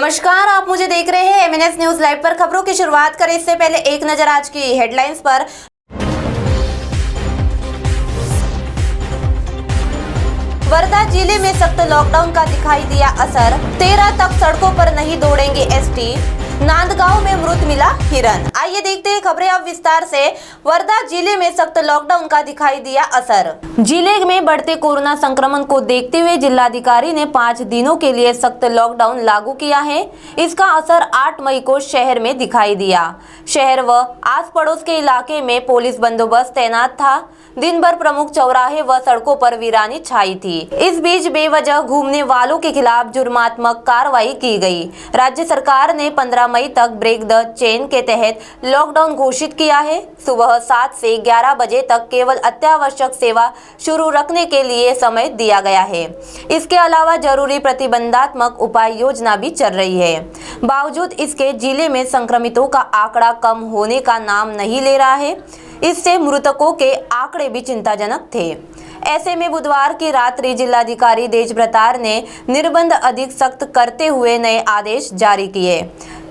नमस्कार, आप मुझे देख रहे हैं एमएनएस न्यूज लाइव पर। खबरों की शुरुआत करें इससे पहले एक नजर आज की हेडलाइंस पर। वर्धा जिले में सख्त लॉकडाउन का दिखाई दिया असर, 13 तक सड़कों पर नहीं दौड़ेंगे एसटी। नांदगांव में मृत मिला हिरन। आइए देखते हैं खबरें अब विस्तार से। वर्धा जिले में सख्त लॉकडाउन का दिखाई दिया असर। जिले में बढ़ते कोरोना संक्रमण को देखते हुए जिलाधिकारी ने 5 दिनों के लिए सख्त लॉकडाउन लागू किया है। इसका असर 8 मई को शहर में दिखाई दिया। शहर व आस पड़ोस के इलाके में पुलिस बंदोबस्त तैनात था। दिन भर प्रमुख चौराहे व सड़कों पर वीरानी छाई थी। इस बीच बेवजह घूमने वालों के खिलाफ जुर्मात्मक कार्रवाई की गई। राज्य सरकार ने 15 मई तक ब्रेक द चेन के तहत लॉकडाउन घोषित किया है। सुबह 7 से 11 बजे तक केवल अत्यावश्यक सेवा शुरू रखने के लिए समय दिया गया है। इसके अलावा जरूरी प्रतिबंधात्मक उपाय योजना भी चल रही है। बावजूद इसके जिले में संक्रमितों का आंकड़ा कम होने का नाम नहीं ले रहा है। इससे मृतकों के आंकड़े भी चिंताजनक थे। ऐसे में बुधवार की रात्रि जिलाधिकारी देजप्रताप ने निर्बंध अधिक सख्त करते हुए नए आदेश जारी किए।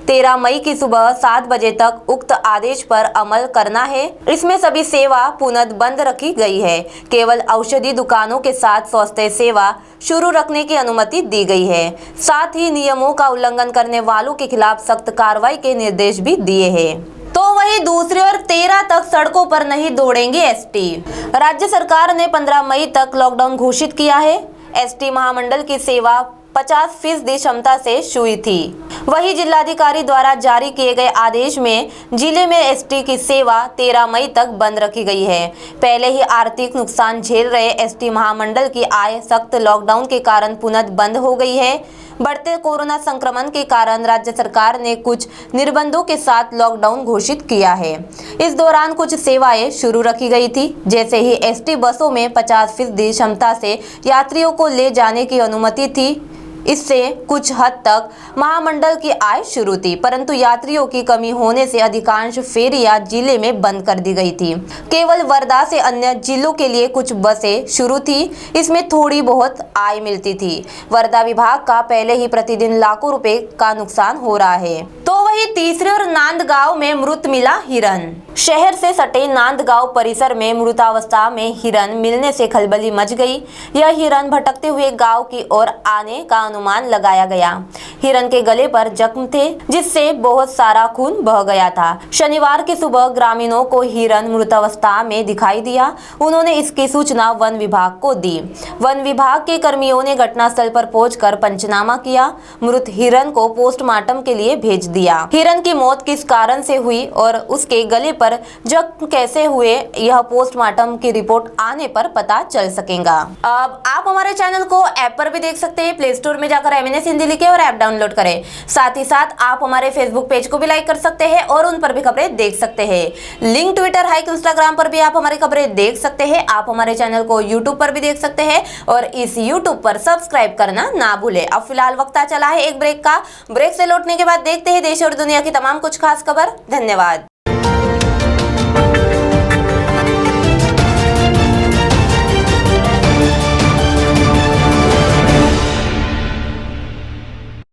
13 मई की सुबह 7 बजे तक उक्त आदेश पर अमल करना है। इसमें सभी सेवा पुनः बंद रखी गई है। केवल औषधि दुकानों के साथ स्वास्थ्य सेवा शुरू रखने की अनुमति दी गई है। साथ ही नियमों का उल्लंघन करने वालों के खिलाफ सख्त कार्रवाई के निर्देश भी दिए हैं। तो वही दूसरी ओर 13 तक सड़कों पर नहीं दौड़ेंगे एसटी। राज्य सरकार ने 15 मई तक लॉकडाउन घोषित किया है। एसटी महामंडल की सेवा 50% क्षमता से शुरू थी। वही जिलाधिकारी द्वारा जारी किए गए आदेश में जिले में एसटी की सेवा 13 मई तक बंद रखी गई है। पहले ही आर्थिक नुकसान झेल रहे एसटी महामंडल की आय सख्त लॉकडाउन के कारण पुनः बंद हो गई है। बढ़ते कोरोना संक्रमण के कारण राज्य सरकार ने कुछ निर्बंधों के साथ लॉकडाउन घोषित किया है। इस दौरान कुछ सेवाएं शुरू रखी गई थी, जैसे ही एसटी बसों में 50% क्षमता से यात्रियों को ले जाने की अनुमति थी। इससे कुछ हद तक महामंडल की आय शुरू थी, परंतु यात्रियों की कमी होने से अधिकांश फेरियां जिले में बंद कर दी गई थी। केवल वर्धा से अन्य जिलों के लिए कुछ बसें शुरू थी। इसमें थोड़ी बहुत आय मिलती थी। वर्धा विभाग का पहले ही प्रतिदिन लाखों रुपए का नुकसान हो रहा है। तो वही तीसरे और नांदगांव में मृत मिला हिरन। शहर से सटे नांदगांव परिसर में मृतावस्था में हिरन मिलने से खलबली मच गई। यह हिरन भटकते हुए गांव की ओर आने का अनुमान लगाया गया। हिरन के गले पर जख्म थे, जिससे बहुत सारा खून बह गया था। शनिवार की सुबह ग्रामीणों को हिरन मृतावस्था में दिखाई दिया। उन्होंने इसकी सूचना वन विभाग को दी। वन विभाग के कर्मियों ने घटनास्थल पर पहुंचकर पंचनामा किया। मृत हिरन को पोस्टमार्टम के लिए भेज दिया। हिरन की मौत किस कारण से हुई और उसके गले पर जख्म कैसे हुए, यह पोस्टमार्टम की रिपोर्ट आने पर पता चल सकेगा। अब आप हमारे चैनल को ऐप पर भी देख सकते हैं। प्ले स्टोर में जाकर एमएनएस हिंदी लिखें और ऐप डाउनलोड करें। साथ ही साथ आप हमारे फेसबुक पेज को भी लाइक कर सकते हैं और उन पर भी खबरें देख सकते हैं। लिंक ट्विटर, हाइक, इंस्टाग्राम पर भी आप हमारी खबरें देख सकते हैं। आप हमारे चैनल को यूट्यूब पर भी देख सकते हैं और इस यूट्यूब पर सब्सक्राइब करना ना भूलें। अब फिलहाल वक्त चला है एक ब्रेक का। ब्रेक से लौटने के बाद देखते हैं देश और दुनिया की तमाम कुछ खास खबर। धन्यवाद।